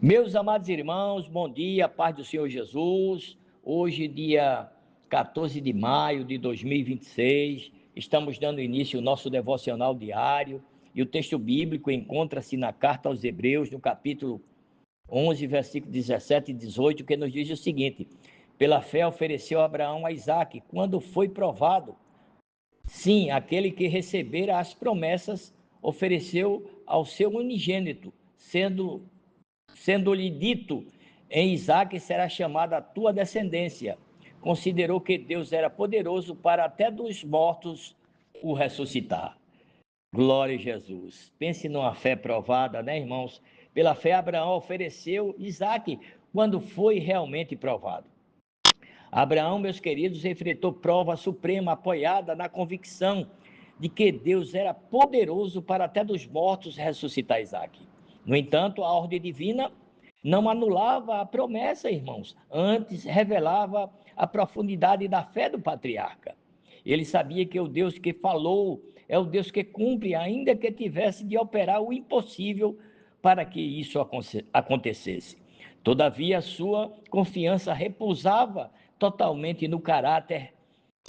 Meus amados irmãos, bom dia, paz do Senhor Jesus. Hoje, dia 14 de maio de 2026, estamos dando início ao nosso devocional diário e o texto bíblico encontra-se na carta aos Hebreus, no capítulo 11, versículos 17 e 18, que nos diz o seguinte: pela fé ofereceu Abraão a Isaque, quando foi provado. Sim, aquele que recebera as promessas ofereceu ao seu unigênito, sendo-lhe dito: em Isaque será chamada a tua descendência. Considerou que Deus era poderoso para até dos mortos o ressuscitar. Glória a Jesus. Pense numa fé provada, né, irmãos? Pela fé, Abraão ofereceu Isaque quando foi realmente provado. Abraão, meus queridos, enfrentou prova suprema apoiada na convicção de que Deus era poderoso para até dos mortos ressuscitar Isaque. No entanto, a ordem divina não anulava a promessa, irmãos, antes revelava a profundidade da fé do patriarca. Ele sabia que o Deus que falou é o Deus que cumpre, ainda que tivesse de operar o impossível para que isso acontecesse. Todavia, a sua confiança repousava totalmente no caráter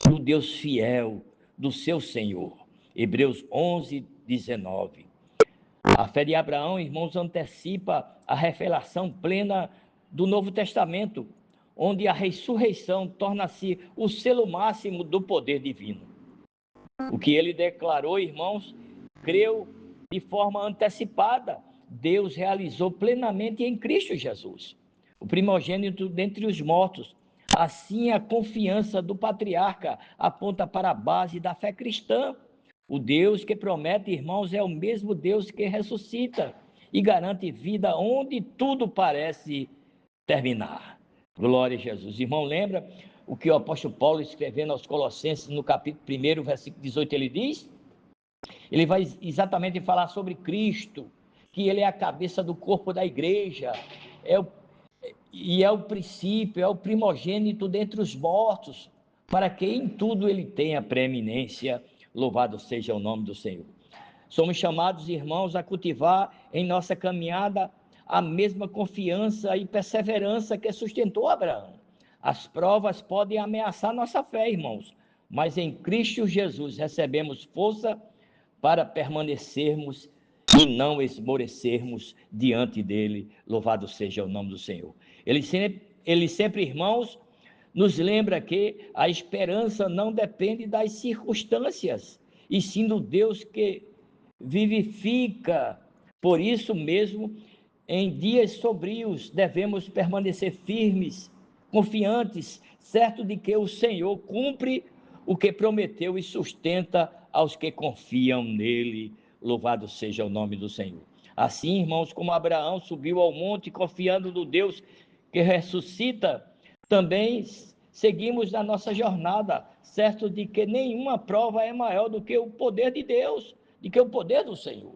do Deus fiel, do seu Senhor. Hebreus 11, 19. A fé de Abraão, irmãos, antecipa a revelação plena do Novo Testamento, onde a ressurreição torna-se o selo máximo do poder divino. O que ele declarou, irmãos, creu de forma antecipada, Deus realizou plenamente em Cristo Jesus, o primogênito dentre os mortos. Assim, a confiança do patriarca aponta para a base da fé cristã. O Deus que promete, irmãos, é o mesmo Deus que ressuscita e garante vida onde tudo parece terminar. Glória a Jesus. Irmão, lembra o que o apóstolo Paulo, escrevendo aos Colossenses, no capítulo 1, versículo 18, ele diz? Ele vai exatamente falar sobre Cristo, que ele é a cabeça do corpo da igreja, é o princípio, é o primogênito dentre os mortos, para que em tudo ele tenha preeminência. Louvado seja o nome do Senhor. Somos chamados, irmãos, a cultivar em nossa caminhada a mesma confiança e perseverança que sustentou Abraão. As provas podem ameaçar nossa fé, irmãos, mas em Cristo Jesus recebemos força para permanecermos e não esmorecermos diante dele. Louvado seja o nome do Senhor. Ele sempre, irmãos, nos lembra que a esperança não depende das circunstâncias, e sim do Deus que vivifica. Por isso mesmo, em dias sombrios, devemos permanecer firmes, confiantes, certo de que o Senhor cumpre o que prometeu e sustenta aos que confiam nele. Louvado seja o nome do Senhor. Assim, irmãos, como Abraão subiu ao monte confiando no Deus que ressuscita, também seguimos na nossa jornada, certo de que nenhuma prova é maior do que o poder de Deus, do que o poder do Senhor.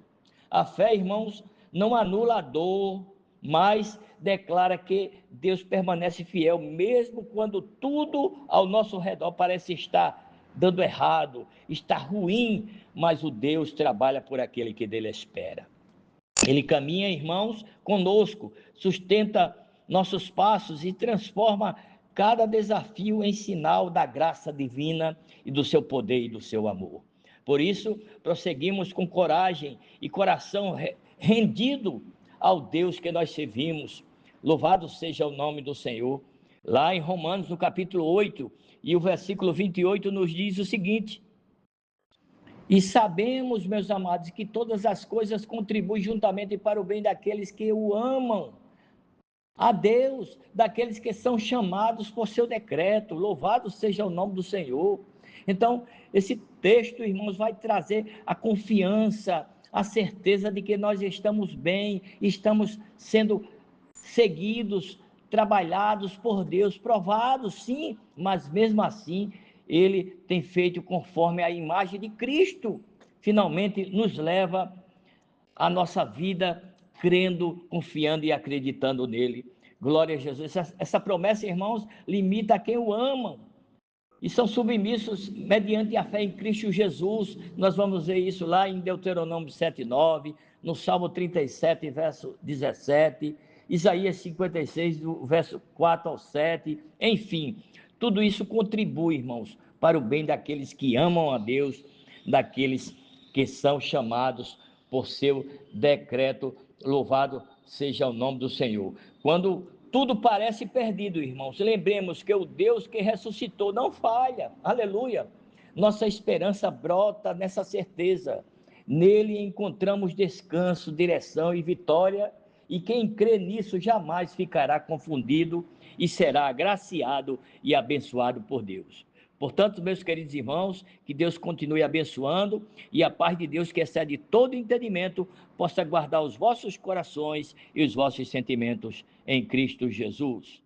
A fé, irmãos, não anula a dor, mas declara que Deus permanece fiel, mesmo quando tudo ao nosso redor parece estar dando errado, está ruim, mas o Deus trabalha por aquele que dele espera. Ele caminha, irmãos, conosco, sustenta nossos passos e transforma cada desafio em sinal da graça divina e do seu poder e do seu amor. Por isso, prosseguimos com coragem e coração rendido ao Deus que nós servimos. Louvado seja o nome do Senhor. Lá em Romanos, no capítulo 8, e o versículo 28, nos diz o seguinte: e sabemos, meus amados, que todas as coisas contribuem juntamente para o bem daqueles que o amam, a Deus, daqueles que são chamados por seu decreto. Louvado seja o nome do Senhor. Então, esse texto, irmãos, vai trazer a confiança, a certeza de que nós estamos bem, estamos sendo seguidos, trabalhados por Deus, provados, sim, mas mesmo assim, ele tem feito conforme a imagem de Cristo. Finalmente, nos leva a nossa vida crendo, confiando e acreditando nele. Glória a Jesus. Essa promessa, irmãos, limita a quem o amam e são submissos mediante a fé em Cristo Jesus. Nós vamos ver isso lá em Deuteronômio 7:9, no Salmo 37, verso 17, Isaías 56, do verso 4 ao 7, enfim, tudo isso contribui, irmãos, para o bem daqueles que amam a Deus, daqueles que são chamados por seu decreto. Louvado seja o nome do Senhor. Quando tudo parece perdido, irmãos, lembremos que o Deus que ressuscitou não falha, aleluia. Nossa esperança brota nessa certeza. Nele encontramos descanso, direção e vitória, e quem crê nisso jamais ficará confundido e será agraciado e abençoado por Deus. Portanto, meus queridos irmãos, que Deus continue abençoando e a paz de Deus, que excede todo entendimento, possa guardar os vossos corações e os vossos sentimentos em Cristo Jesus.